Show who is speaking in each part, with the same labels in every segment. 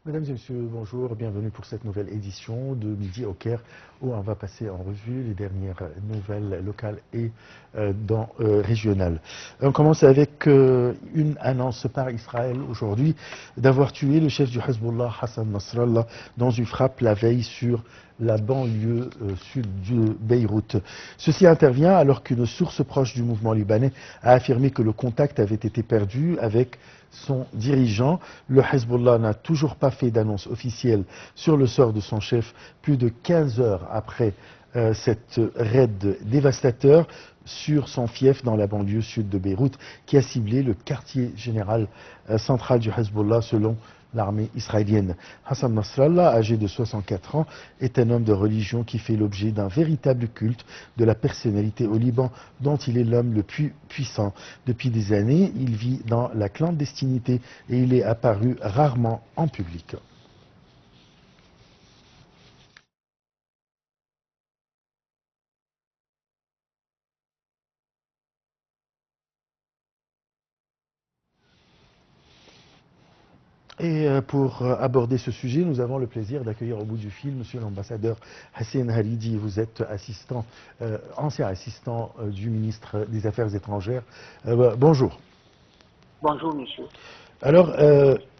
Speaker 1: Mesdames et messieurs, bonjour, bienvenue pour cette nouvelle édition de Midi au Caire où on va passer en revue les dernières nouvelles locales et régionales. On commence avec une annonce par Israël aujourd'hui d'avoir tué le chef du Hezbollah Hassan Nasrallah dans une frappe la veille sur la banlieue sud de Beyrouth. Ceci intervient alors qu'une source proche du mouvement libanais a affirmé que le contact avait été perdu avec son dirigeant. Le Hezbollah n'a toujours pas fait d'annonce officielle sur le sort de son chef plus de 15 heures après cette raid dévastateur sur son fief dans la banlieue sud de Beyrouth qui a ciblé le quartier général central du Hezbollah selon l'armée israélienne. Hassan Nasrallah, âgé de 64 ans, est un homme de religion qui fait l'objet d'un véritable culte de la personnalité au Liban dont il est l'homme le plus puissant. Depuis des années, il vit dans la clandestinité et il est apparu rarement en public. Et pour aborder ce sujet, nous avons le plaisir d'accueillir au bout du fil Monsieur l'ambassadeur Hassan Haridi. Vous êtes ancien assistant du ministre des Affaires étrangères. Bonjour.
Speaker 2: Bonjour, monsieur.
Speaker 1: Alors,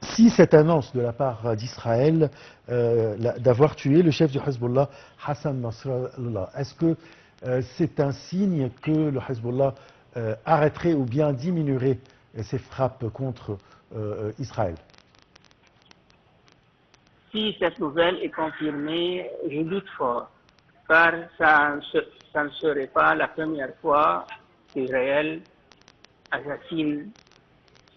Speaker 1: si cette annonce de la part d'Israël d'avoir tué le chef du Hezbollah, Hassan Nasrallah, est-ce que c'est un signe que le Hezbollah arrêterait ou bien diminuerait ses frappes contre Israël?
Speaker 2: Si cette nouvelle est confirmée, je doute fort, car ça ne serait pas la première fois qu'Israël assassine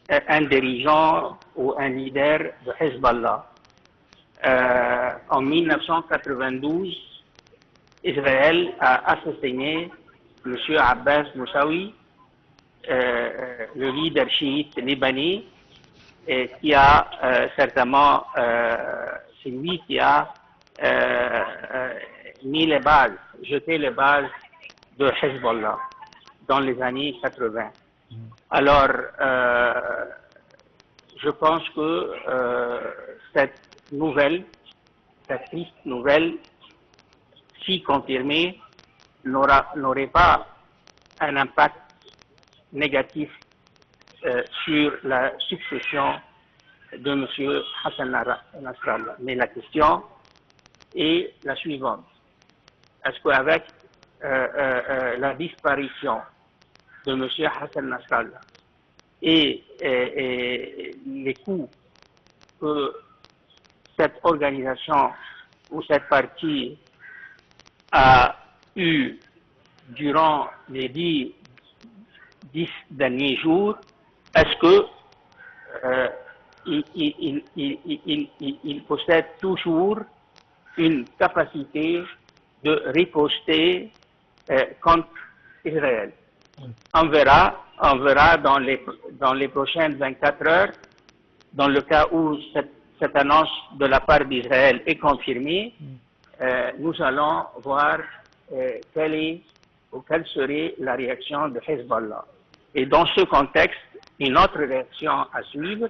Speaker 2: un dirigeant ou un leader de Hezbollah. En 1992, Israël a assassiné M. Abbas Moussaoui, le leader chiite libanais, qui a certainement, c'est lui qui a mis les bases, jeté les bases de Hezbollah dans les années 80. Alors, je pense que cette triste nouvelle, si confirmée, n'aurait pas un impact négatif sur la succession de M. Hassan Nasrallah. Mais la question est la suivante. Est-ce qu'avec la disparition de M. Hassan Nasrallah et les coups que cette organisation ou cette partie a eu durant les 10 derniers jours, est-ce que il possède toujours une capacité de riposter contre Israël? On verra dans les prochaines 24 heures, dans le cas où cette annonce de la part d'Israël est confirmée, nous allons voir quelle serait la réaction de Hezbollah. Et dans ce contexte, une autre réaction à suivre,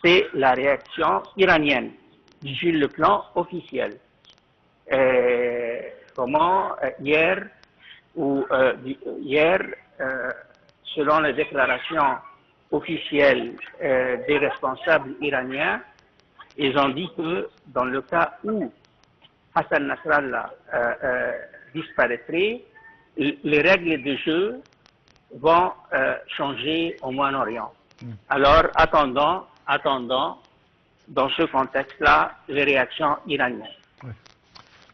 Speaker 2: c'est la réaction iranienne sur le plan officiel. Hier, selon les déclarations officielles des responsables iraniens, ils ont dit que dans le cas où Hassan Nasrallah disparaîtrait, les règles de jeu vont changer au Moyen-Orient. Alors, attendons, dans ce contexte-là, les réactions iraniennes.
Speaker 1: Ouais.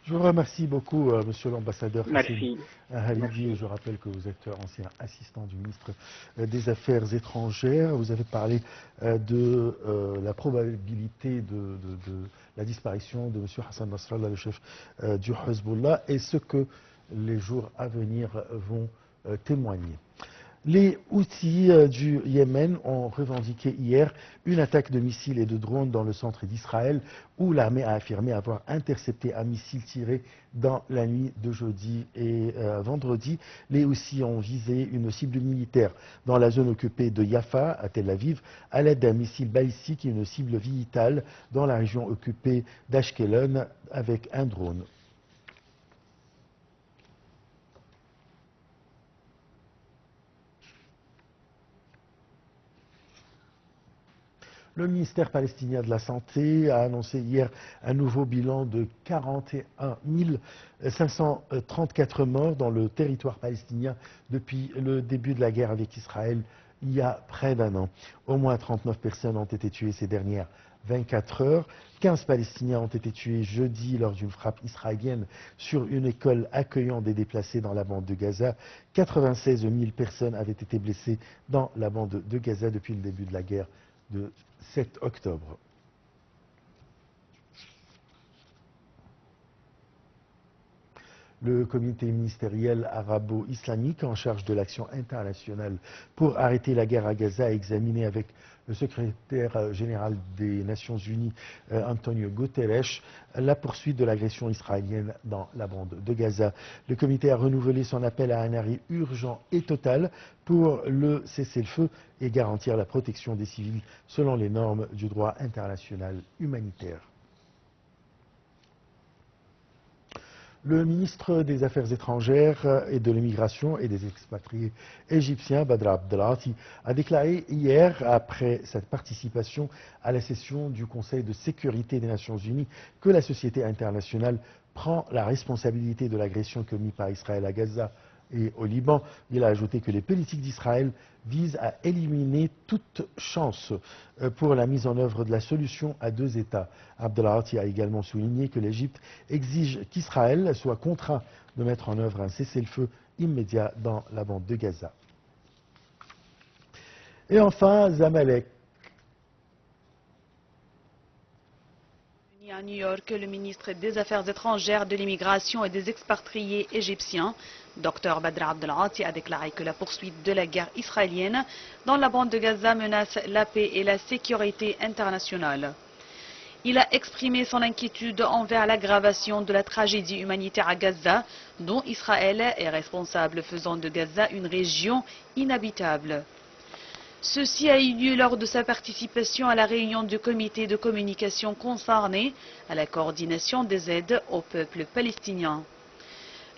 Speaker 1: Je vous remercie beaucoup, Monsieur l'ambassadeur
Speaker 2: Merci.
Speaker 1: Haridi. Je rappelle que vous êtes ancien assistant du ministre des Affaires étrangères. Vous avez parlé de la probabilité de la disparition de M. Hassan Nasrallah, le chef du Hezbollah, et ce que les jours à venir vont témoigner. Les Houthis du Yémen ont revendiqué hier une attaque de missiles et de drones dans le centre d'Israël, où l'armée a affirmé avoir intercepté un missile tiré dans la nuit de jeudi et vendredi. Les Houthis ont visé une cible militaire dans la zone occupée de Jaffa, à Tel Aviv, à l'aide d'un missile balistique et une cible vitale dans la région occupée d'Ashkelon avec un drone. Le ministère palestinien de la Santé a annoncé hier un nouveau bilan de 41 534 morts dans le territoire palestinien depuis le début de la guerre avec Israël il y a près d'un an. Au moins 39 personnes ont été tuées ces dernières 24 heures. 15 Palestiniens ont été tués jeudi lors d'une frappe israélienne sur une école accueillant des déplacés dans la bande de Gaza. 96 000 personnes avaient été blessées dans la bande de Gaza depuis le début de la guerre de 7 octobre. Le comité ministériel arabo-islamique en charge de l'action internationale pour arrêter la guerre à Gaza a examiné avec le secrétaire général des Nations Unies, Antonio Guterres, la poursuite de l'agression israélienne dans la bande de Gaza. Le comité a renouvelé son appel à un arrêt urgent et total pour le cessez-le-feu et garantir la protection des civils selon les normes du droit international humanitaire. Le ministre des Affaires étrangères et de l'immigration et des expatriés égyptiens, Badr Abdelati, a déclaré hier, après sa participation à la session du Conseil de sécurité des Nations Unies, que la société internationale prend la responsabilité de l'agression commise par Israël à Gaza et au Liban. Il a ajouté que les politiques d'Israël visent à éliminer toute chance pour la mise en œuvre de la solution à deux États. Abdelhati a également souligné que l'Égypte exige qu'Israël soit contraint de mettre en œuvre un cessez-le-feu immédiat dans la bande de Gaza. Et enfin, Zamalek.
Speaker 3: À New York, le ministre des Affaires étrangères, de l'immigration et des expatriés égyptiens, Dr Badr Abdelhati, a déclaré que la poursuite de la guerre israélienne dans la bande de Gaza menace la paix et la sécurité internationale. Il a exprimé son inquiétude envers l'aggravation de la tragédie humanitaire à Gaza, dont Israël est responsable, faisant de Gaza une région inhabitable. Ceci a eu lieu lors de sa participation à la réunion du comité de communication concerné à la coordination des aides au peuple palestinien.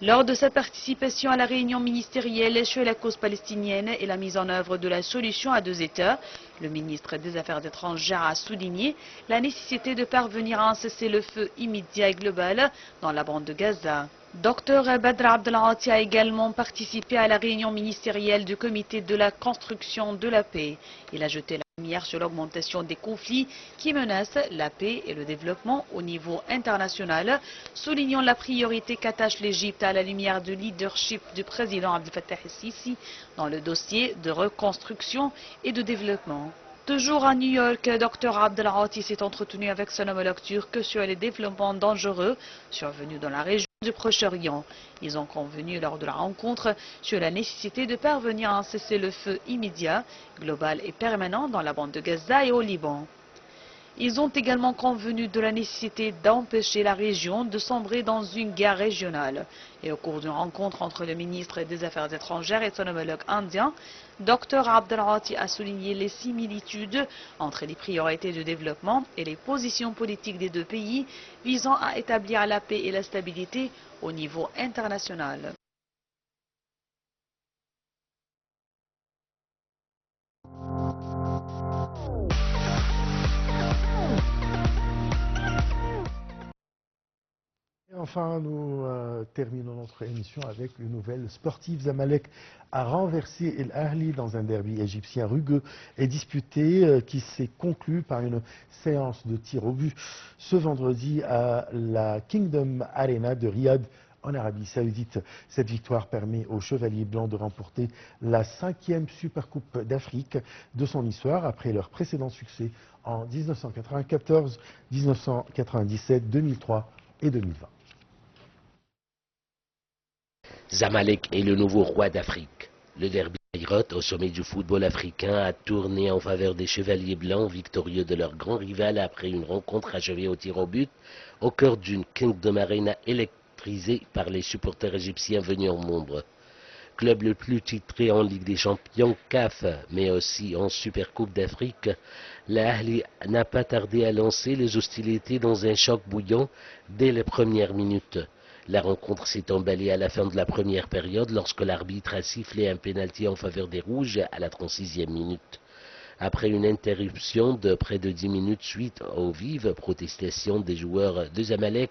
Speaker 3: Lors de sa participation à la réunion ministérielle sur la cause palestinienne et la mise en œuvre de la solution à deux États, le ministre des Affaires étrangères a souligné la nécessité de parvenir à un cessez-le-feu immédiat et global dans la bande de Gaza. Dr Badr Abdelhati a également participé à la réunion ministérielle du comité de la construction de la paix. Il a jeté la lumière sur l'augmentation des conflits qui menacent la paix et le développement au niveau international, soulignant la priorité qu'attache l'Égypte à la lumière du leadership du président Abdel Fattah el-Sisi dans le dossier de reconstruction et de développement. Toujours à New York, Dr Abdelhati s'est entretenu avec son homologue turc sur les développements dangereux survenus dans la région du Proche-Orient. Ils ont convenu lors de la rencontre sur la nécessité de parvenir à un cessez-le-feu immédiat, global et permanent dans la bande de Gaza et au Liban. Ils ont également convenu de la nécessité d'empêcher la région de sombrer dans une guerre régionale. Et au cours d'une rencontre entre le ministre des Affaires étrangères et son homologue indien, Dr Abdelhati a souligné les similitudes entre les priorités de développement et les positions politiques des deux pays visant à établir la paix et la stabilité au niveau international.
Speaker 1: Et enfin, nous terminons notre émission avec une nouvelle sportive. Zamalek a renversé El Ahly dans un derby égyptien rugueux et disputé qui s'est conclu par une séance de tir au but ce vendredi à la Kingdom Arena de Riyad en Arabie Saoudite. Cette victoire permet aux Chevaliers Blancs de remporter la 5e Supercoupe d'Afrique de son histoire après leur précédent succès en 1994, 1997, 2003 et 2020.
Speaker 4: Zamalek est le nouveau roi d'Afrique. Le derby Kairat, au sommet du football africain, a tourné en faveur des Chevaliers Blancs, victorieux de leur grand rival après une rencontre achevée au tir au but, au cœur d'une Kingdom Arena électrisée par les supporters égyptiens venus en nombre. Club le plus titré en Ligue des Champions CAF, mais aussi en Supercoupe d'Afrique, l'Ahli n'a pas tardé à lancer les hostilités dans un choc bouillant dès les premières minutes. La rencontre s'est emballée à la fin de la première période lorsque l'arbitre a sifflé un pénalty en faveur des Rouges à la 36e minute. Après une interruption de près de 10 minutes suite aux vives protestations des joueurs de Zamalek,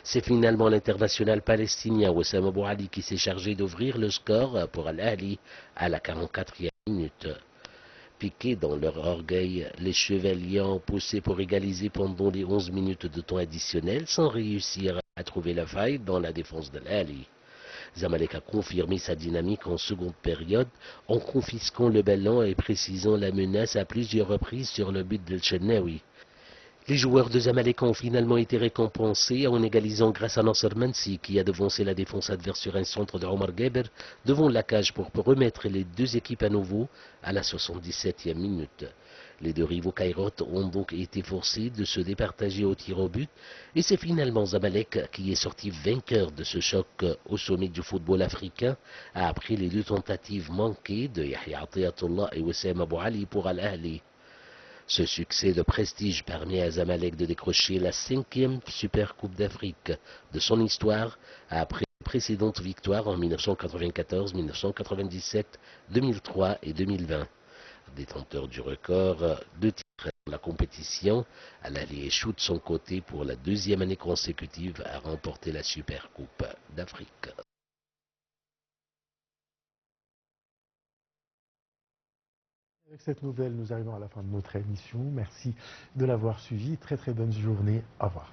Speaker 4: c'est finalement l'international palestinien Wessam Abou Ali qui s'est chargé d'ouvrir le score pour Al-Ahli à la 44e minute. Piqués dans leur orgueil, les Chevaliers ont poussé pour égaliser pendant les 11 minutes de temps additionnel sans réussir à trouver la faille dans la défense de l'Ali. Zamalek a confirmé sa dynamique en seconde période en confisquant le ballon et précisant la menace à plusieurs reprises sur le but de Chenaoui. Les joueurs de Zamalek ont finalement été récompensés en égalisant grâce à Nasser Mansi qui a devancé la défense adverse sur un centre de Omar Geber devant la cage pour remettre les deux équipes à nouveau à la 77e minute. Les deux rivaux Kairat ont donc été forcés de se départager au tir au but et c'est finalement Zamalek qui est sorti vainqueur de ce choc au sommet du football africain après les deux tentatives manquées de Yahya Atiyatullah et Wessam Abou Ali pour Al-Ahli. Ce succès de prestige permet à Zamalek de décrocher la 5e Super Coupe d'Afrique de son histoire après les précédentes victoires en 1994, 1997, 2003 et 2020. Détenteur du record de titres dans la compétition, Al-Ahli échoue de son côté pour la 2e année consécutive à remporter la Super Coupe d'Afrique.
Speaker 1: Avec cette nouvelle, nous arrivons à la fin de notre émission. Merci de l'avoir suivi. Très très bonne journée. Au revoir.